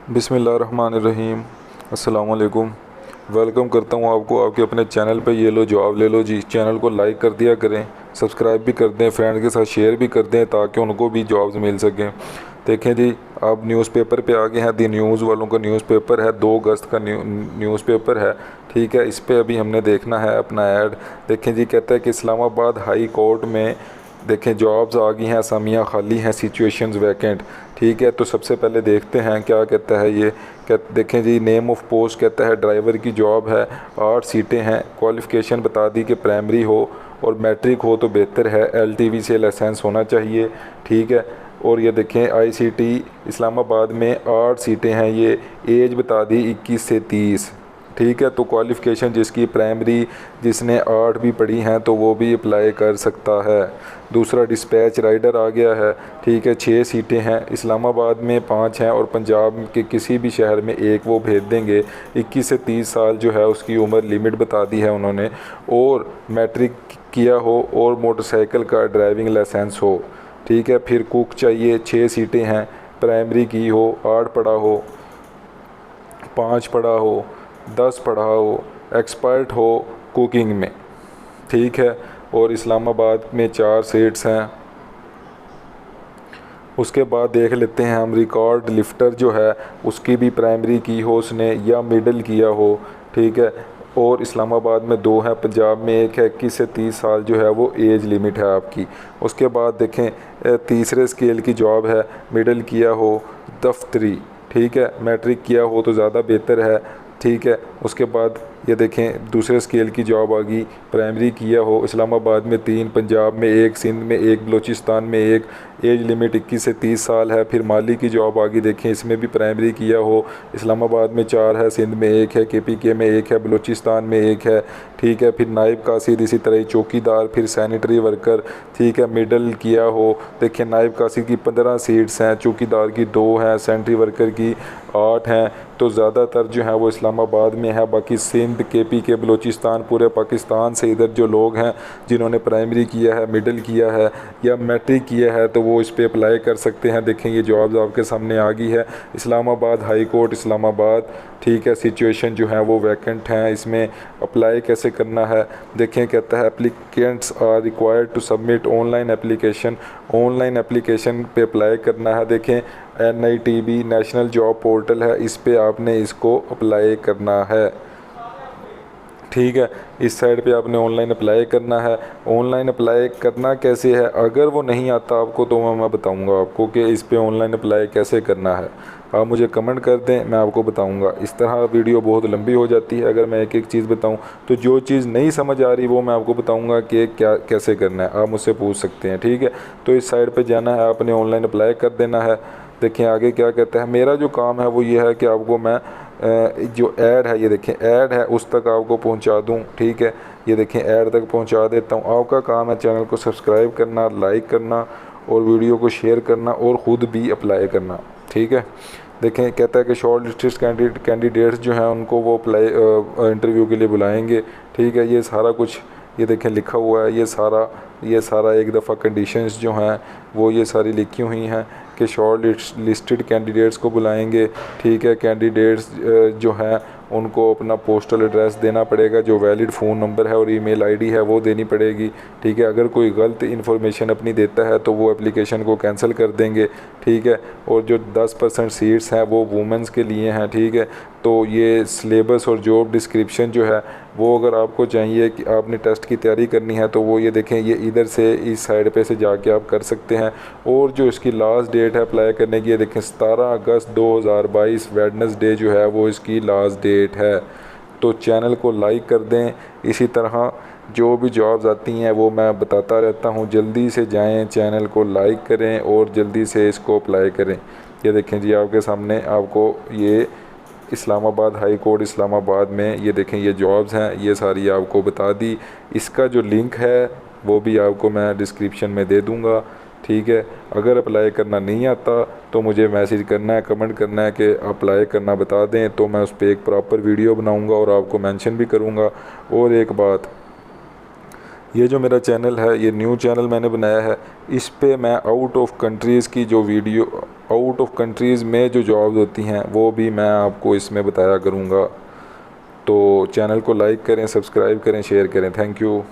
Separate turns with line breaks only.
बिस्मिल्लाहिर्रहमानिर्रहीम। अस्सलाम वालेकुम। वेलकम करता हूँ आपको आपके अपने चैनल पे। ये लो जॉब ले लो जी। चैनल को लाइक कर दिया करें, सब्सक्राइब भी कर दें, फ्रेंड के साथ शेयर भी कर दें ताकि उनको भी जॉब्स मिल सकें। देखें जी, आप न्यूज़पेपर पे आ गए हैं। दी न्यूज़ वालों का न्यूज़पेपर है, 2 अगस्त का न्यूज़पेपर है। ठीक है, इस पे अभी हमने देखना है अपना ऐड। देखें जी, कहता है कि इस्लामाबाद हाई कोर्ट में देखें जॉब्स आ गई हैं, असामियाँ खाली हैं, सिचुएशंस वैकेंट। ठीक है, तो सबसे पहले देखते हैं क्या कहता है ये। देखें जी, नेम ऑफ़ पोस्ट कहता है ड्राइवर की जॉब है, 8 सीटें हैं। क्वालिफ़िकेशन बता दी कि प्राइमरी हो और मैट्रिक हो तो बेहतर है, एलटीवी से लाइसेंस होना चाहिए। ठीक है, और ये देखें आईसीटी इस्लामाबाद में 8 सीटें हैं। ये एज बता दी 21 से 30। ठीक है, तो क्वालिफ़िकेशन जिसकी प्राइमरी, जिसने 8 भी पढ़ी हैं तो वो भी अप्लाई कर सकता है। दूसरा डिस्पैच राइडर आ गया है। ठीक है, 6 सीटें हैं। इस्लामाबाद में 5 हैं और पंजाब के किसी भी शहर में 1 वो भेज देंगे। 21 से 30 साल जो है उसकी उम्र लिमिट बता दी है उन्होंने, और मैट्रिक किया हो और मोटरसाइकिल का ड्राइविंग लाइसेंस हो। ठीक है, फिर कुक चाहिए, 6 सीटें हैं। प्राइमरी की हो, 8 पढ़ा हो, 5 पढ़ा हो, 10 पढ़ा हो, एक्सपर्ट हो कुकिंग में। ठीक है, और इस्लामाबाद में 4 सीट्स हैं। उसके बाद देख लेते हैं हम रिकॉर्ड लिफ्टर जो है उसकी भी प्राइमरी की हो उसने या मिडिल किया हो। ठीक है, और इस्लामाबाद में 2 हैं, पंजाब में 1 है। 21 से 30 साल जो है वो एज लिमिट है आपकी। उसके बाद देखें तीसरे स्केल की जॉब है, मिडिल किया हो, दफ्तरी। ठीक है, मैट्रिक किया हो तो ज़्यादा बेहतर है। ठीक है, उसके बाद ये देखें दूसरे स्केल की जॉब आ गई, प्राइमरी किया हो। इस्लामाबाद में 3, पंजाब में 1, सिंध में 1, बलूचिस्तान में 1, एज लिमिट 21 से 30 साल है। फिर माली की जॉब आ गई, देखें इसमें भी प्राइमरी किया हो। इस्लामाबाद में 4 है, सिंध में 1 है, केपीके में 1 है, बलूचिस्तान में 1 है। ठीक है, फिर नायब कासिद इसी तरह ही, चौकीदार, फिर सैनिटरी वर्कर। ठीक है, मिडल किया हो। देखिए नायब कासिद की 15 सीट्स हैं, चौकीदार की 2 हैं, सैनिटरी वर्कर की 8 हैं। तो ज़्यादातर जो है वो इस्लामाबाद में है। बाकी सिंध, केपीके, बलूचिस्तान, पूरे पाकिस्तान से इधर जो लोग हैं जिन्होंने प्राइमरी किया है, मिडिल किया है या मैट्रिक किया है तो वो इस पे अप्लाई कर सकते हैं। देखें ये जॉब्स आपके सामने आ गई है, इस्लामाबाद हाई कोर्ट इस्लामाबाद। ठीक है, सिचुएशन जो है वो वैकेंट हैं। इसमें अप्लाई कैसे करना है देखें, कहता है applicants are required to submit online application. Online application पे अप्लाई करना है। देखें NITB नेशनल जॉब पोर्टल है, इस पे आपने इसको अप्लाई करना है। ठीक है, इस साइड पे आपने ऑनलाइन अप्लाई करना है। ऑनलाइन अप्लाई करना कैसे है, अगर वो नहीं आता आपको तो मैं बताऊंगा आपको कि इस पे ऑनलाइन अप्लाई कैसे करना है। आप मुझे कमेंट कर दें, मैं आपको बताऊंगा। इस तरह वीडियो बहुत लंबी हो जाती है अगर मैं एक एक चीज़ बताऊं, तो जो चीज़ नहीं समझ आ रही वो मैं आपको बताऊंगा कि क्या कैसे करना है। आप मुझसे पूछ सकते हैं। ठीक है, तो इस साइड पर जाना है, आपने ऑनलाइन अप्लाई कर देना है। देखें आगे क्या कहता है। मेरा जो काम है वो ये है कि आपको मैं जो ऐड है, ये देखें ऐड है, उस तक आपको पहुंचा दूं। ठीक है, ये देखें ऐड तक पहुंचा देता हूं। आपका काम है चैनल को सब्सक्राइब करना, लाइक करना और वीडियो को शेयर करना और ख़ुद भी अप्लाई करना। ठीक है, देखें कहता है कि शॉर्ट लिस्टेड कैंडिडेट्स जो हैं उनको वो अप्लाई इंटरव्यू के लिए बुलाएंगे। ठीक है, ये सारा कुछ ये देखें लिखा हुआ है। ये सारा एक दफ़ा कंडीशंस जो हैं वो ये सारी लिखी हुई हैं कि शॉर्ट लिस्टेड कैंडिडेट्स को बुलाएंगे। ठीक है, कैंडिडेट्स जो हैं उनको अपना पोस्टल एड्रेस देना पड़ेगा, जो वैलिड फ़ोन नंबर है और ईमेल आईडी है वो देनी पड़ेगी। ठीक है, अगर कोई गलत इन्फॉर्मेशन अपनी देता है तो वो एप्लीकेशन को कैंसिल कर देंगे। ठीक है, और जो 10% सीट्स हैं वो वुमेंस के लिए हैं। ठीक है, तो ये सिलेबस और जॉब डिस्क्रिप्शन जो है वो अगर आपको चाहिए कि आपने टेस्ट की तैयारी करनी है तो वो ये देखें, ये इधर से इस साइड पे से जाके आप कर सकते हैं। और जो इसकी लास्ट डेट है अप्लाई करने की, ये देखें 17 अगस्त 2022 वेडनेसडे जो है वो इसकी लास्ट डेट है। तो चैनल को लाइक कर दें। इसी तरह जो भी जॉब्स आती हैं वो मैं बताता रहता हूँ, जल्दी से जाएं, चैनल को लाइक करें और जल्दी से इसको अप्लाई करें। ये देखें जी आपके सामने, आपको ये इस्लामाबाद हाई कोर्ट इस्लामाबाद में ये देखें ये जॉब्स हैं, ये सारी आपको बता दी। इसका जो लिंक है वो भी आपको मैं डिस्क्रिप्शन में दे दूँगा। ठीक है, अगर अप्लाई करना नहीं आता तो मुझे मैसेज करना है, कमेंट करना है कि अप्लाई करना बता दें, तो मैं उस पर एक प्रॉपर वीडियो बनाऊँगा और आपको मेंशन भी करूँगा। और एक बात, ये जो मेरा चैनल है, ये न्यू चैनल मैंने बनाया है, इस पे मैं आउट ऑफ कंट्रीज़ की जो वीडियो, आउट ऑफ कंट्रीज़ में जो जॉब्स होती हैं वो भी मैं आपको इसमें बताया करूँगा। तो चैनल को लाइक करें, सब्सक्राइब करें, शेयर करें। Thank you.